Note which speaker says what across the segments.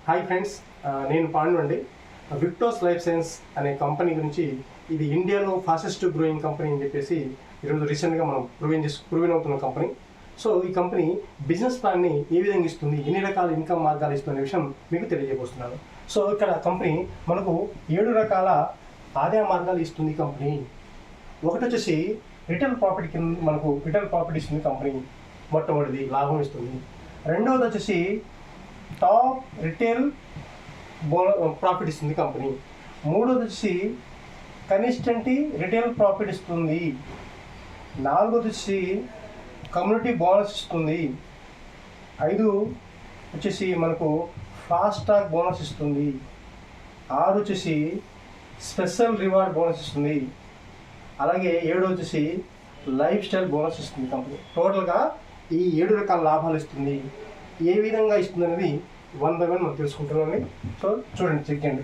Speaker 1: Hi friends, నేను పాండు అండి. విక్టోస్ life science అనే కంపెనీ గురించి, ఇది ఇండియాలో ఫాస్టెస్ట్ గ్రోయింగ్ కంపెనీ అని చెప్పేసి ఈరోజు రీసెంట్గా మనం ప్రూవెన్ అవుతున్న కంపెనీ. సో ఈ కంపెనీ బిజినెస్ ప్లాన్ని ఏ విధంగా ఇస్తుంది, ఎన్ని రకాల ఇన్కమ్ మార్గాలు ఇస్తున్న విషయం మీకు తెలియజేస్తున్నాను. సో ఇక్కడ కంపెనీ మనకు 7 రకాల ఆదాయ మార్గాలు ఇస్తుంది కంపెనీ. ఒకటి వచ్చేసి రిటైల్ ప్రాపర్టీ కింద మనకు రిటైల్ ప్రాపర్టీ ఇస్తుంది కంపెనీ, మొట్టమొదటిది లాభం ఇస్తుంది. రెండవది వచ్చేసి టాప్ రిటైల్ ప్రాఫిట్ ఇస్తుంది కంపెనీ. మూడోది వచ్చి కన్సిస్టెంట్ రిటైల్ ప్రాఫిట్ ఇస్తుంది. నాలుగోది వచ్చి కమ్యూనిటీ బోనస్ ఇస్తుంది. 5 వచ్చేసి మనకు ఫాస్ట్ ట్రాక్ బోనస్ ఇస్తుంది. 6 వచ్చేసి స్పెషల్ రివార్డ్ బోనస్ ఇస్తుంది. అలాగే 7 వచ్చేసి లైఫ్ స్టైల్ బోనస్ ఇస్తుంది కంపెనీ. టోటల్గా ఈ 7 రకాల లాభాలు ఇస్తుంది. ఏ విధంగా ఇస్తుంది అనేది 1 by 1 మనం తెలుసుకుంటున్నామండి. సో చూడండి, చెక్ చేయండి,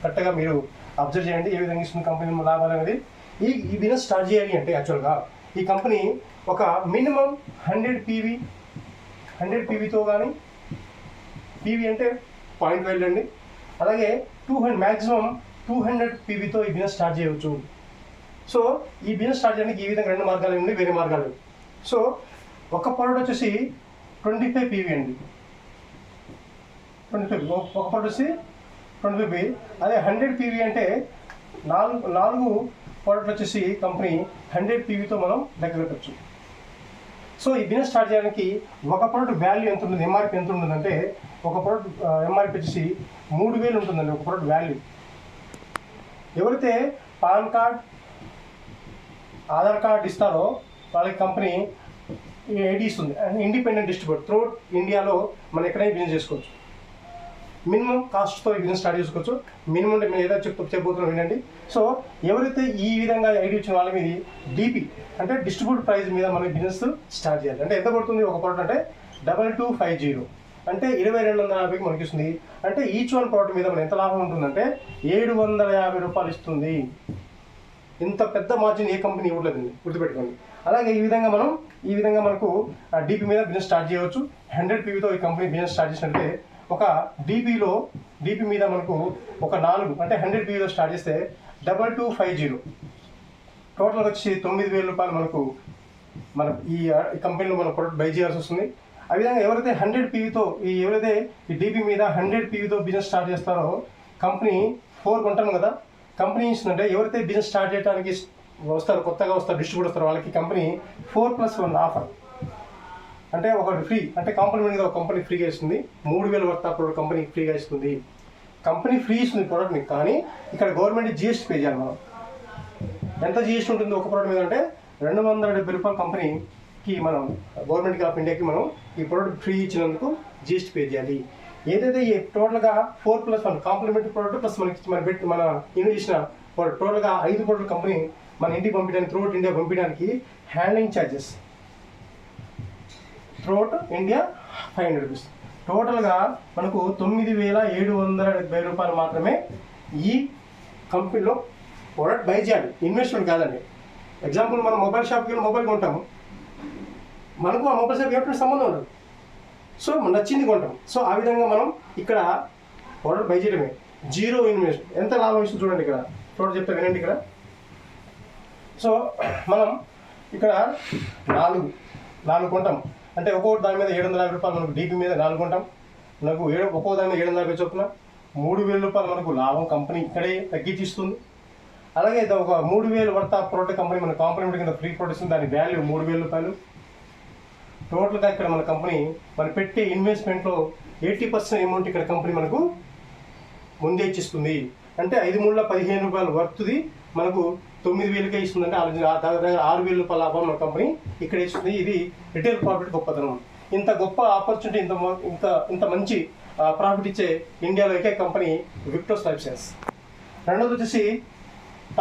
Speaker 1: కరెక్ట్గా మీరు అబ్జర్వ్ చేయండి ఏ విధంగా ఇస్తుంది కంపెనీ లాభాలు అనేది. ఈ బిజినెస్ స్టార్ట్ చేయాలి అంటే యాక్చువల్గా ఈ కంపెనీ ఒక మినిమం 100 పీవీతో కానీ, పీవీ అంటే పాయింట్ వైల్ అండి, అలాగే 200 మ్యాక్సిమం 200 పీవీతో ఈ బిజినెస్ స్టార్ట్ చేయవచ్చు. సో ఈ బిజినెస్ స్టార్ట్ చేయడానికి ఈ విధంగా 2 మార్గాలు ఉన్నాయి, వేరే మార్గాలు. సో ఒక ప్రోడక్ట్ వచ్చేసి 25 పీవీ అండి, 25 ఒక ప్రోడక్ట్ వచ్చి 25 పీవీ. అదే 100 పీవీ అంటే నాలుగు ప్రోడక్ట్ వచ్చేసి కంపెనీ 100 పీవీతో మనం లెక్క పెట్టచ్చు. సో ఈ బిజినెస్ స్టార్ట్ చేయడానికి ఒక ప్రోడక్ట్ వాల్యూ ఎంత ఉంటుంది, ఎంఆర్పి ఎంత ఉంటుందంటే, ఒక ప్రోడక్ట్ ఎంఆర్పి వచ్చేసి 3000 ఉంటుందండి ఒక ప్రోడక్ట్ వాల్యూ. ఎవరైతే పాన్ కార్డ్, ఆధార్ కార్డ్ ఇస్తారో వాళ్ళకి కంపెనీ ఐడి ఇస్తుంది. ఇండిపెండెంట్ డిస్ట్రిబ్యూటర్ త్రూఅవుట్ ఇండియాలో మనం ఎక్కడైనా బిజినెస్ చేసుకోవచ్చు. మినిమం కాస్ట్తో ఈ బిజినెస్ స్టార్ట్ చేసుకోవచ్చు. మినిమం అంటే మేము ఏదో చెప్పబోతున్నాం వినండి. సో ఎవరైతే ఈ విధంగా ఐడి ఇచ్చిన వాళ్ళ మీద డిపి అంటే డిస్ట్రిబ్యూట్ ప్రైస్ మీద మనం బిజినెస్ స్టార్ట్ చేయాలి. అంటే ఎంత పడుతుంది ఒక ప్రోడక్ట్ అంటే 2250 అంటే 2250కి మనకి ఇస్తుంది. అంటే ఈచ్ వన్ ప్రోడక్ట్ మీద మనం ఎంత లాభం ఉంటుందంటే 750 రూపాయలు ఇస్తుంది. ఇంత పెద్ద మార్జిన్ ఏ కంపెనీ ఇవ్వలేదండి, గుర్తుపెట్టుకోండి. అలాగే ఈ విధంగా మనకు డిపి మీద బిజినెస్ స్టార్ట్ చేయవచ్చు. 100 పీవీతో ఈ కంపెనీ బిజినెస్ స్టార్ట్ చేసినట్లయితే ఒక డిపి మీద మనకు ఒక 4 అంటే 100 పీవీతో స్టార్ట్ చేస్తే 2250 టోటల్గా వచ్చి 9000 రూపాయలు మన ఈ కంపెనీలో మన ప్రొడక్ట్ బై చేయాల్సి వస్తుంది. ఆ విధంగా ఎవరైతే 100 పీవీతో ఎవరైతే ఈ డిపి మీద 100 పీవీతో బిజినెస్ స్టార్ట్ చేస్తారో కంపెనీ 4 కొంటాం కదా, కంపెనీ ఇస్తుందంటే ఎవరైతే బిజినెస్ స్టార్ట్ చేయడానికి కొత్తగా వస్తారు డిస్ట్రిబ్యూటర్ వస్తారు, వాళ్ళకి కంపెనీ 4+1 ఆఫర్ అంటే ఒకటి ఫ్రీ, అంటే కాంప్లిమెంట్గా ఒక కంపెనీ ఫ్రీగా ఇస్తుంది. 3000 వర్త్ ఆఫ్ ప్రోడక్ట్ కంపెనీ ఫ్రీగా ఇస్తుంది. కంపెనీ ఫ్రీ ఇస్తుంది ప్రోడక్ట్ని, కానీ ఇక్కడ గవర్నమెంట్ జిఎస్టీ పే చేయాలి మనం. ఎంత జిఎస్టీ ఉంటుంది ఒక ప్రోడక్ట్ మీద అంటే 270 రూపాయలు కంపెనీకి మనం గవర్నమెంట్ ఆఫ్ ఇండియాకి మనం ఈ ప్రోడక్ట్ ఫ్రీ ఇచ్చినందుకు జిఎస్టీ పే చేయాలి. ఏదైతే ఈ టోటల్గా 4+1 కాంప్లిమెంటరీ ప్రోడక్ట్ ప్లస్ మన ఇన్వెస్ట్ చేసిన ప్రోడక్ట్ టోటల్గా 5 ప్రోడక్ట్ కంపెనీ మన ఇంటికి పంపించడానికి త్రూఅవుట్ ఇండియా పంపించడానికి handling charges throughout India 500 rupees. టోటల్గా మనకు 9770 రూపాయలు మాత్రమే ఈ కంపెనీలో ప్రోడక్ట్ బై చేయాలి. ఇన్వెస్ట్మెంట్ కాదండి. ఎగ్జాంపుల్ మనం మొబైల్ షాప్కి వెళ్ళి మొబైల్ కొంటాము, మనకు ఆ మొబైల్ షాప్కి ఎటువంటి సంబంధం ఉండదు. సో నచ్చింది కొంటాం. సో ఆ విధంగా మనం ఇక్కడ ప్రోడక్ట్ బై చేయడమే, జీరో ఇన్వెస్ట్. ఎంత లాభం ఇస్తుంది చూడండి, ఇక్కడ టోటల్ చెప్తే వినండి. ఇక్కడ సో మనం ఇక్కడ 4 కొంటాం అంటే ఒక్కొక్క దాని మీద 750 రూపాయలు మనకు డిపి మీద 4 కొంటాం. మనకు ఒక్కొక్క దాని మీద 750 చొప్పున 3000 రూపాయలు మనకు లాభం కంపెనీ ఇక్కడే తగ్గించి ఇస్తుంది. అలాగే ఒక 3000 వర్త్ ఆఫ్ ప్రోడక్ట్ కంపెనీ మన కాంప్లిమెంట్ కింద ఫ్రీ ప్రోడక్ట్ ఇస్తుంది, దాని వాల్యూ 3000 రూపాయలు. టోటల్గా ఇక్కడ మన కంపెనీ పెట్టే ఇన్వెస్ట్మెంట్లో 80% అమౌంట్ ఇక్కడ కంపెనీ మనకు ముందే ఇచ్చిస్తుంది. అంటే 5×15 రూపాయలు వర్త్ది మనకు 9000కే ఇస్తుంది. అంటే దగ్గర 6000 రూపాయల లాభం మన కంపెనీ ఇక్కడ ఇస్తుంది. ఇది రిటైల్ ప్రాఫిట్ గొప్పతనం. ఇంత గొప్ప ఆపర్చునిటీ, ఇంత మంచి ప్రాఫిట్ ఇచ్చే ఇండియాలో ఏకే కంపెనీ విక్టోస్ లైఫ్ సైన్స్. రెండోది వచ్చేసి